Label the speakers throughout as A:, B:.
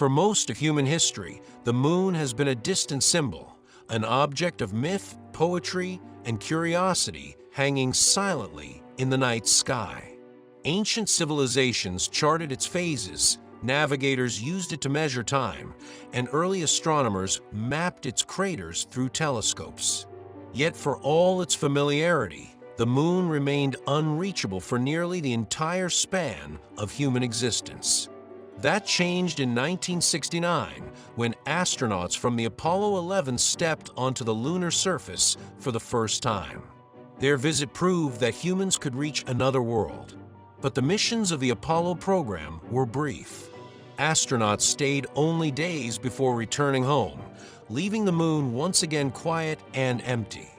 A: For most of human history, the moon has been a distant symbol, an object of myth, poetry, and curiosity hanging silently in the night sky. Ancient civilizations charted its phases, navigators used it to measure time, and early astronomers mapped its craters through telescopes. Yet for all its familiarity, the moon remained unreachable for nearly the entire span of human existence. That changed in 1969 when astronauts from the Apollo 11 stepped onto the lunar surface for the first time. Their visit proved that humans could reach another world. But the missions of the Apollo program were brief. Astronauts stayed only days before returning home, leaving the moon once again quiet and empty.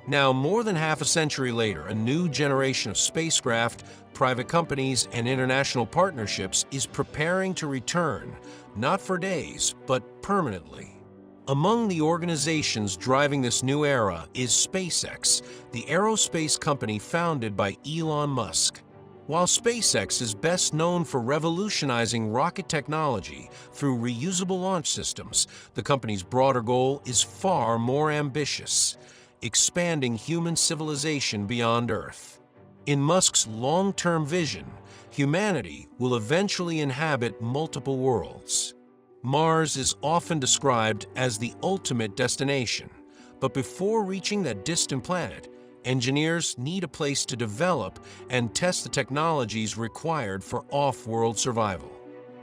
A: Now, more than half a century later, a new generation of spacecraft, private companies, and international partnerships is preparing to return, not for days, but permanently. Among the organizations driving this new era is SpaceX, the aerospace company founded by Elon Musk. While SpaceX is best known for revolutionizing rocket technology through reusable launch systems, the company's broader goal is far more ambitious: expanding human civilization beyond Earth. In Musk's long-term vision, humanity will eventually inhabit multiple worlds. Mars is often described as the ultimate destination, but before reaching that distant planet, engineers need a place to develop and test the technologies required for off-world survival.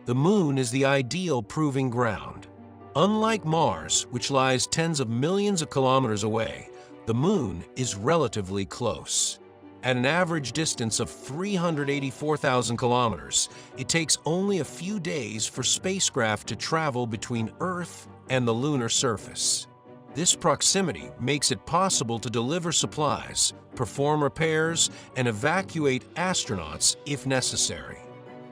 A: The moon is the ideal proving ground. Unlike Mars, which lies tens of millions of kilometers away, the moon is relatively close. At an average distance of 384,000 kilometers, it takes only a few days for spacecraft to travel between Earth and the lunar surface. This proximity makes it possible to deliver supplies, perform repairs, and evacuate astronauts if necessary.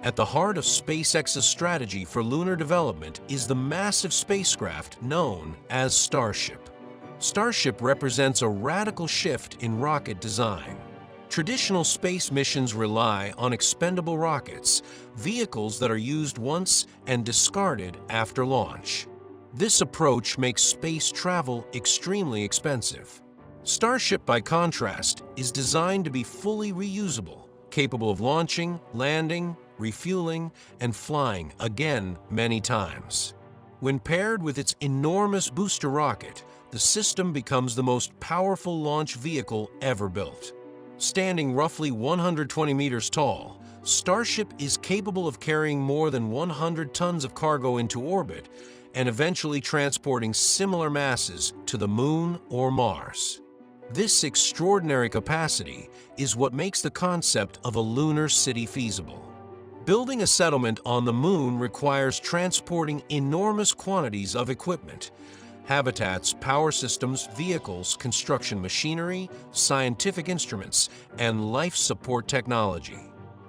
A: At the heart of SpaceX's strategy for lunar development is the massive spacecraft known as Starship. Starship represents a radical shift in rocket design. Traditional space missions rely on expendable rockets, vehicles that are used once and discarded after launch. This approach makes space travel extremely expensive. Starship, by contrast, is designed to be fully reusable, capable of launching, landing, refueling, and flying again many times. When paired with its enormous booster rocket, the system becomes the most powerful launch vehicle ever built. Standing roughly 120 meters tall, Starship is capable of carrying more than 100 tons of cargo into orbit and eventually transporting similar masses to the Moon or Mars. This extraordinary capacity is what makes the concept of a lunar city feasible. Building a settlement on the Moon requires transporting enormous quantities of equipment: habitats, power systems, vehicles, construction machinery, scientific instruments, and life support technology.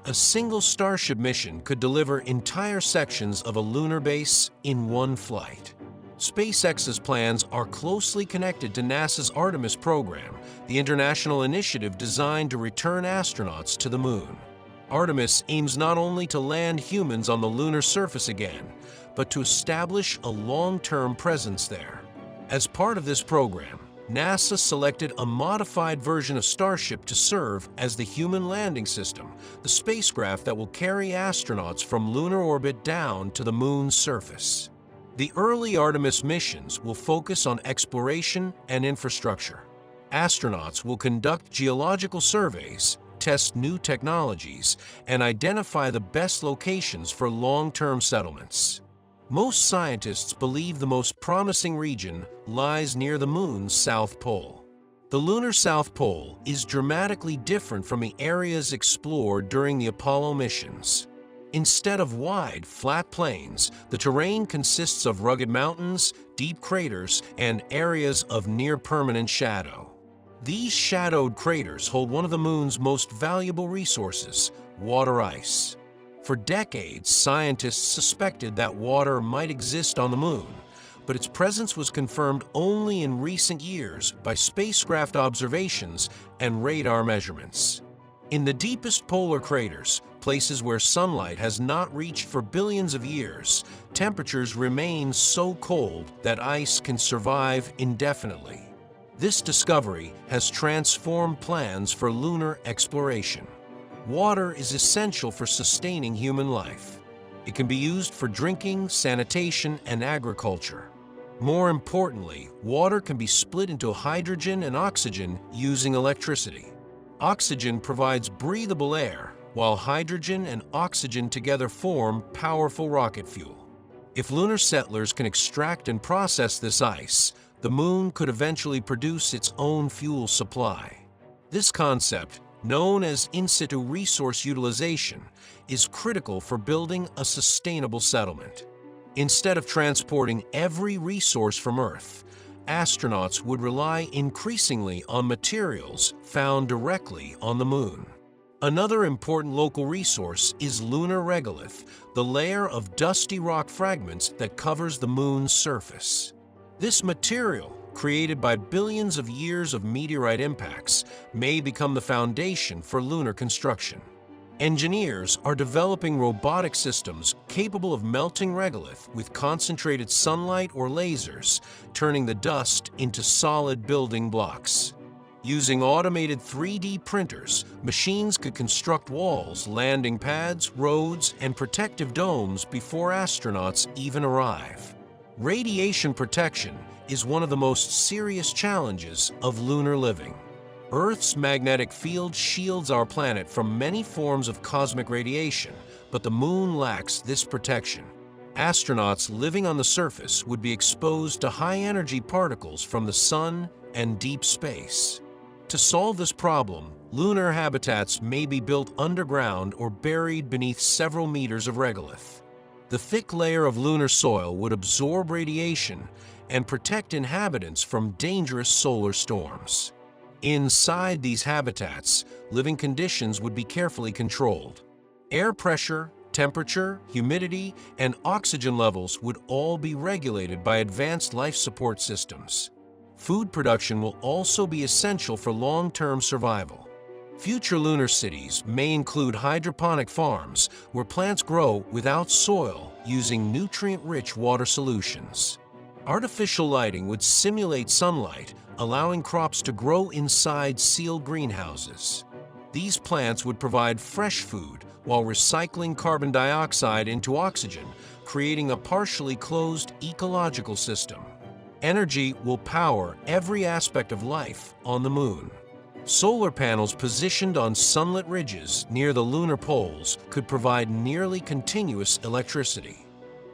A: A single Starship mission could deliver entire sections of a lunar base in one flight. SpaceX's plans are closely connected to NASA's Artemis program, the international initiative designed to return astronauts to the Moon. Artemis aims not only to land humans on the lunar surface again, but to establish a long-term presence there. As part of this program, NASA selected a modified version of Starship to serve as the human landing system, the spacecraft that will carry astronauts from lunar orbit down to the Moon's surface. The early Artemis missions will focus on exploration and infrastructure. Astronauts will conduct geological surveys, test new technologies, and identify the best locations for long-term settlements. Most scientists believe the most promising region lies near the Moon's South Pole. The lunar South Pole is dramatically different from the areas explored during the Apollo missions. Instead of wide, flat plains, the terrain consists of rugged mountains, deep craters, and areas of near-permanent shadow. These shadowed craters hold one of the Moon's most valuable resources: water ice. For decades, scientists suspected that water might exist on the Moon, but its presence was confirmed only in recent years by spacecraft observations and radar measurements. In the deepest polar craters, places where sunlight has not reached for billions of years, temperatures remain so cold that ice can survive indefinitely. This discovery has transformed plans for lunar exploration. Water is essential for sustaining human life. It can be used for drinking, sanitation, and agriculture. More importantly, water can be split into hydrogen and oxygen using electricity. Oxygen provides breathable air, while hydrogen and oxygen together form powerful rocket fuel. If lunar settlers can extract and process this ice, the moon could eventually produce its own fuel supply. This concept, known as in situ resource utilization, is critical for building a sustainable settlement. Instead of transporting every resource from Earth, astronauts would rely increasingly on materials found directly on the moon. Another important local resource is lunar regolith, the layer of dusty rock fragments that covers the moon's surface. This material, created by billions of years of meteorite impacts, may become the foundation for lunar construction. Engineers are developing robotic systems capable of melting regolith with concentrated sunlight or lasers, turning the dust into solid building blocks. Using automated 3D printers, machines could construct walls, landing pads, roads, and protective domes before astronauts even arrive. Radiation protection is one of the most serious challenges of lunar living. Earth's magnetic field shields our planet from many forms of cosmic radiation, but the moon lacks this protection. Astronauts living on the surface would be exposed to high-energy particles from the sun and deep space. To solve this problem, lunar habitats may be built underground or buried beneath several meters of regolith. The thick layer of lunar soil would absorb radiation and protect inhabitants from dangerous solar storms. Inside these habitats, living conditions would be carefully controlled. Air pressure, temperature, humidity, and oxygen levels would all be regulated by advanced life support systems. Food production will also be essential for long-term survival. Future lunar cities may include hydroponic farms where plants grow without soil using nutrient-rich water solutions. Artificial lighting would simulate sunlight, allowing crops to grow inside sealed greenhouses. These plants would provide fresh food while recycling carbon dioxide into oxygen, creating a partially closed ecological system. Energy will power every aspect of life on the moon. Solar panels positioned on sunlit ridges near the lunar poles could provide nearly continuous electricity.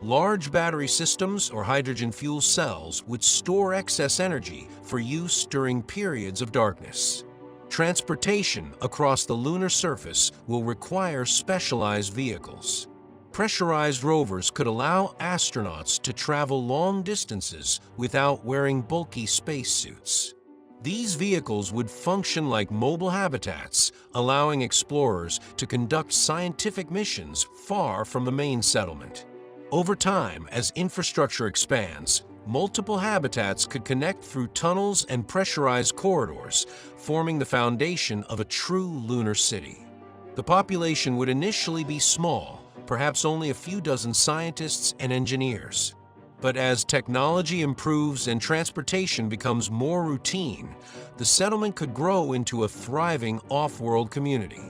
A: Large battery systems or hydrogen fuel cells would store excess energy for use during periods of darkness. Transportation across the lunar surface will require specialized vehicles. Pressurized rovers could allow astronauts to travel long distances without wearing bulky spacesuits. These vehicles would function like mobile habitats, allowing explorers to conduct scientific missions far from the main settlement. Over time, as infrastructure expands, multiple habitats could connect through tunnels and pressurized corridors, forming the foundation of a true lunar city. The population would initially be small, perhaps only a few dozen scientists and engineers. But as technology improves and transportation becomes more routine, the settlement could grow into a thriving off-world community.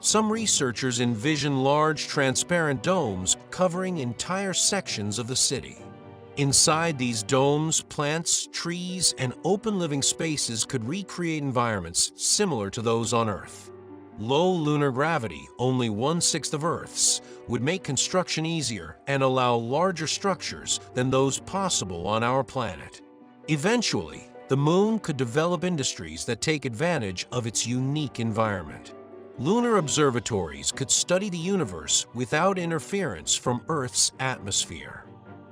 A: Some researchers envision large, transparent domes covering entire sections of the city. Inside these domes, plants, trees, and open living spaces could recreate environments similar to those on Earth. Low lunar gravity, only 1/6 of Earth's, would make construction easier and allow larger structures than those possible on our planet. Eventually, the moon could develop industries that take advantage of its unique environment. Lunar observatories could study the universe without interference from Earth's atmosphere.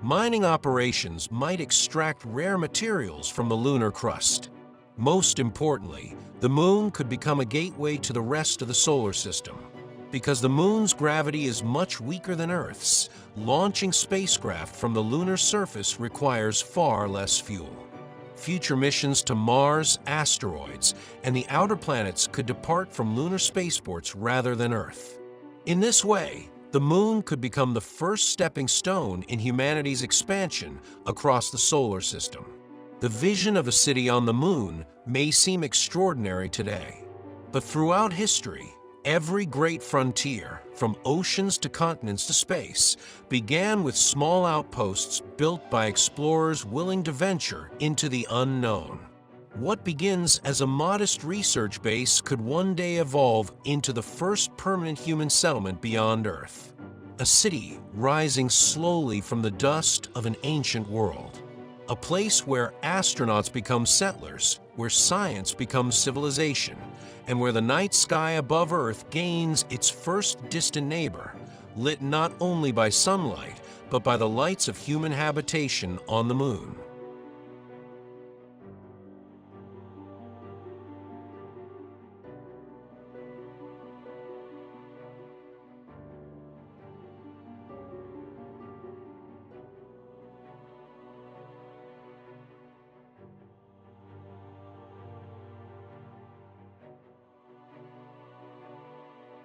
A: Mining operations might extract rare materials from the lunar crust. Most importantly, the moon could become a gateway to the rest of the solar system. Because the moon's gravity is much weaker than Earth's, launching spacecraft from the lunar surface requires far less fuel. Future missions to Mars, asteroids, and the outer planets could depart from lunar spaceports rather than Earth. In this way, the moon could become the first stepping stone in humanity's expansion across the solar system. The vision of a city on the moon may seem extraordinary today, but throughout history, every great frontier, from oceans to continents to space, began with small outposts built by explorers willing to venture into the unknown. What begins as a modest research base could one day evolve into the first permanent human settlement beyond Earth. A city rising slowly from the dust of an ancient world. A place where astronauts become settlers, where science becomes civilization, and where the night sky above Earth gains its first distant neighbor, lit not only by sunlight, but by the lights of human habitation on the moon.